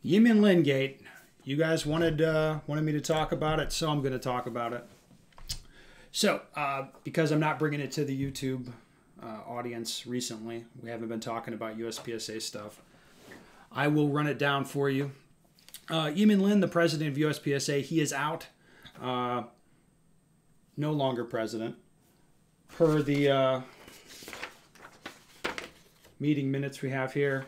YMLgate. You guys wanted me to talk about it, so I'm going to talk about it. So, because I'm not bringing it to the YouTube audience recently, we haven't been talking about USPSA stuff, I will run it down for you. Eamon Lin, the president of USPSA, he is out. No longer president. Per the meeting minutes we have here,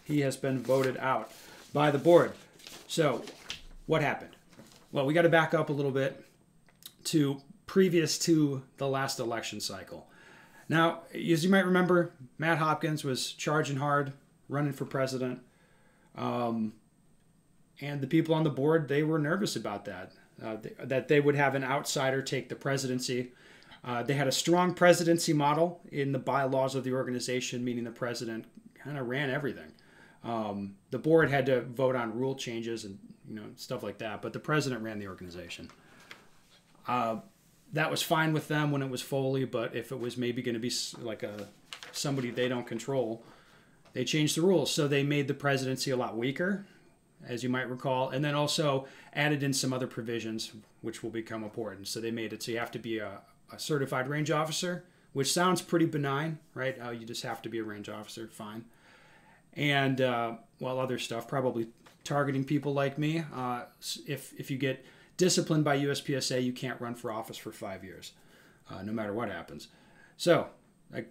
he has been voted out by the board. So, what happened? Well, we got to back up a little bit to previous to the last election cycle. Now, as you might remember, Matt Hopkins was charging hard, running for president. And the people on the board, they were nervous about that, that they would have an outsider take the presidency. They had a strong presidency model in the bylaws of the organization, meaning the president kind of ran everything. The board had to vote on rule changes and stuff like that, but the president ran the organization. That was fine with them when it was Foley, but if it was maybe going to be like somebody they don't control, they changed the rules. So they made the presidency a lot weaker, as you might recall, and then also added in some other provisions which will become important. So they made it so you have to be a certified range officer, which sounds pretty benign, right? You just have to be a range officer, fine. And other stuff, probably targeting people like me. If you get disciplined by USPSA, you can't run for office for 5 years, no matter what happens. So,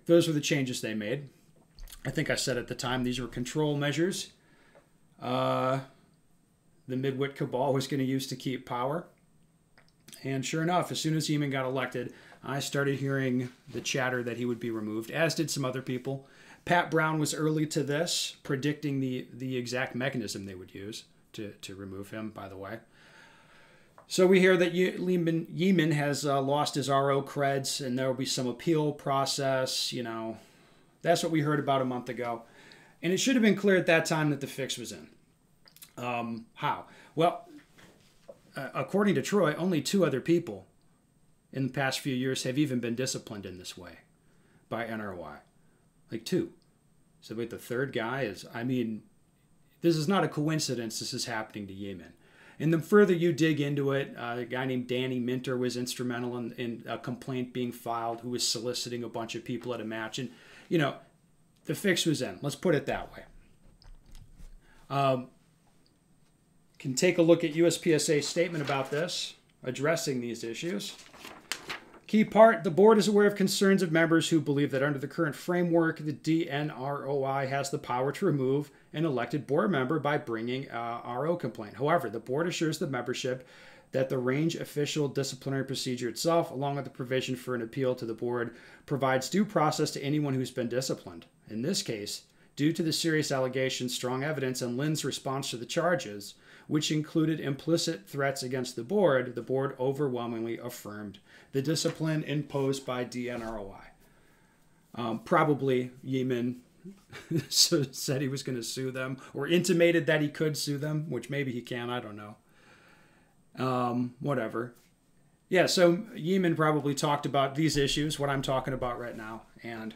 those were the changes they made. I think I said at the time these were control measures the midwit cabal was going to use to keep power. And sure enough, as soon as Eamon got elected, I started hearing the chatter that he would be removed, as did some other people. Pat Brown was early to this, predicting the exact mechanism they would use to remove him, by the way. So we hear that Eamon has lost his RO creds, and there will be some appeal process. That's what we heard about a month ago. And it should have been clear at that time that the fix was in. How? Well, according to Troy, only 2 other people in the past few years have even been disciplined in this way by NRY. 2. So wait, the third guy is, this is not a coincidence this is happening to Eamon. And the further you dig into it, a guy named Danny Minter was instrumental in a complaint being filed who was soliciting a bunch of people at a match. And, the fix was in. Let's put it that way. Can take a look at USPSA's statement about this, addressing these issues. Key part, the board is aware of concerns of members who believe that under the current framework, the DNROI has the power to remove an elected board member by bringing a RO complaint. However, the board assures the membership that the range official disciplinary procedure itself, along with the provision for an appeal to the board, provides due process to anyone who's been disciplined. In this case, due to the serious allegations, strong evidence, and Lynn's response to the charges, which included implicit threats against the board overwhelmingly affirmed the discipline imposed by DNROI. Probably Eamon said he was going to sue them, or intimated that he could sue them, which maybe he can, I don't know. Whatever. Yeah, so Eamon probably talked about these issues, what I'm talking about right now, and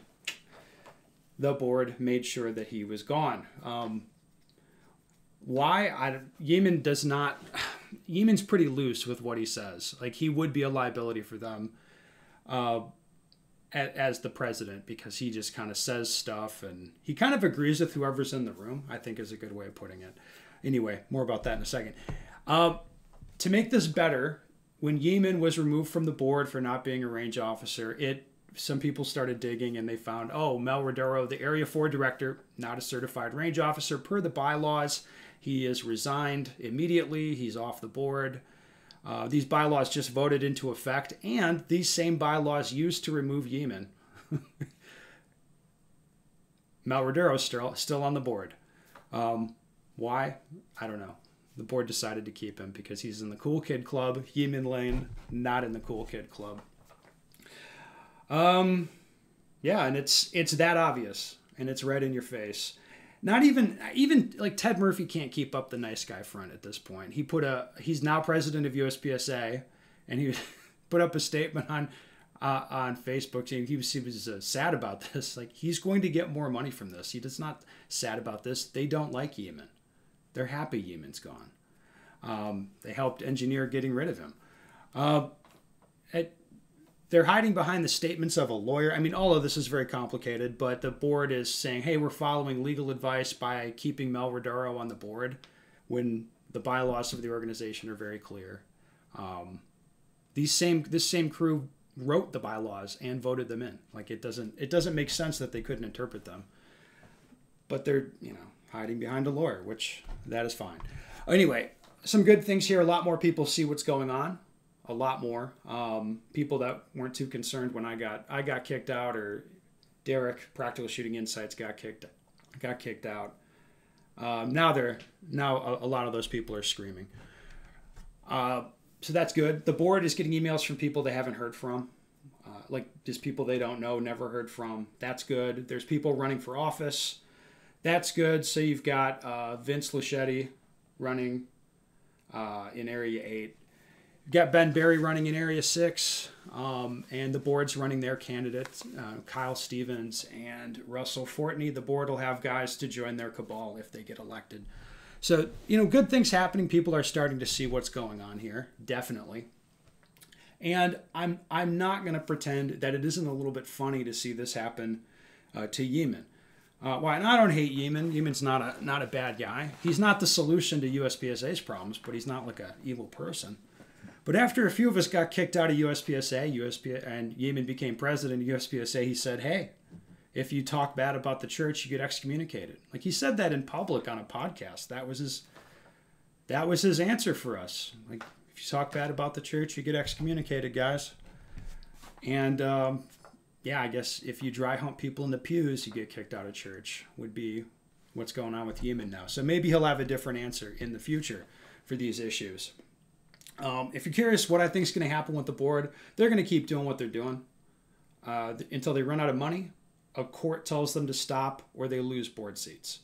the board made sure that he was gone. Why? Eamon does not... Eamon's pretty loose with what he says. He would be a liability for them as the president, because he just kind of says stuff, and he kind of agrees with whoever's in the room, I think is a good way of putting it. Anyway, more about that in a second. To make this better, when Eamon was removed from the board for not being a range officer, some people started digging and they found, Mel Rodero, the Area 4 director, not a certified range officer per the bylaws. He is resigned immediately. He's off the board. These bylaws just voted into effect, and these same bylaws used to remove Eamon. Mel Rodero still on the board. Why? I don't know. The board decided to keep him because he's in the Cool Kid Club. Eamon Lane, not in the Cool Kid Club. And it's that obvious, and it's right in your face. Not even Ted Murphy can't keep up the nice guy front at this point. He's now president of USPSA, and he put up a statement on Facebook saying he was sad about this. He's going to get more money from this. He does not sad about this. They don't like Eamon. They're happy Yemen's gone. They helped engineer getting rid of him. They're hiding behind the statements of a lawyer. I mean, all of this is very complicated, but the board is saying, hey, we're following legal advice by keeping Mel Rodaro on the board when the bylaws of the organization are very clear. This same crew wrote the bylaws and voted them in. Like, it doesn't make sense that they couldn't interpret them. But they're, hiding behind a lawyer, which that is fine. Anyway, some good things here. A lot more people see what's going on. A lot more people that weren't too concerned when I got kicked out, or Derek, Practical Shooting Insights, got kicked out. Now a lot of those people are screaming. So that's good. The board is getting emails from people they haven't heard from, like just people they don't know, never heard from. That's good. There's people running for office. That's good. So you've got Vince Luchetti running in Area 8. You've got Ben Berry running in Area 6, and the board's running their candidates, Kyle Stevens and Russell Fortney. The board will have guys to join their cabal if they get elected. So, good things happening. People are starting to see what's going on here, definitely. And I'm not going to pretend that it isn't a little bit funny to see this happen to Yemen. Why? And I don't hate Yemen. Yemen's not a bad guy. He's not the solution to USPSA's problems, but he's not like an evil person. But after a few of us got kicked out of USPSA, and Yemen became president of USPSA, he said, hey, if you talk bad about the church, you get excommunicated. Like, he said that in public on a podcast. That was his answer for us. Like, if you talk bad about the church, you get excommunicated, guys. And I guess if you dry hump people in the pews, you get kicked out of church, would be what's going on with Yemen now. So maybe he'll have a different answer in the future for these issues. If you're curious what I think is going to happen with the board, they're going to keep doing what they're doing until they run out of money, a court tells them to stop, or they lose board seats.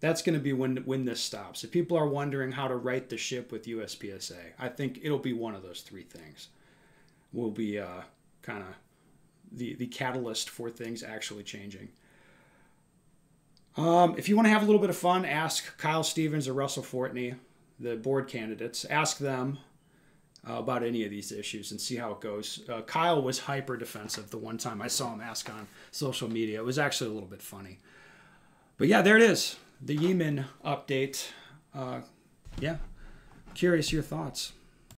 That's going to be when this stops. If people are wondering how to right the ship with USPSA, I think it'll be one of those three things. Will be kind of the catalyst for things actually changing. If you want to have a little bit of fun, ask Kyle Stevens or Russell Fortney, the board candidates. Ask them about any of these issues and see how it goes. Kyle was hyper defensive the one time I saw him ask on social media. It was actually a little bit funny. But yeah, there it is. The Yemen update. Curious your thoughts.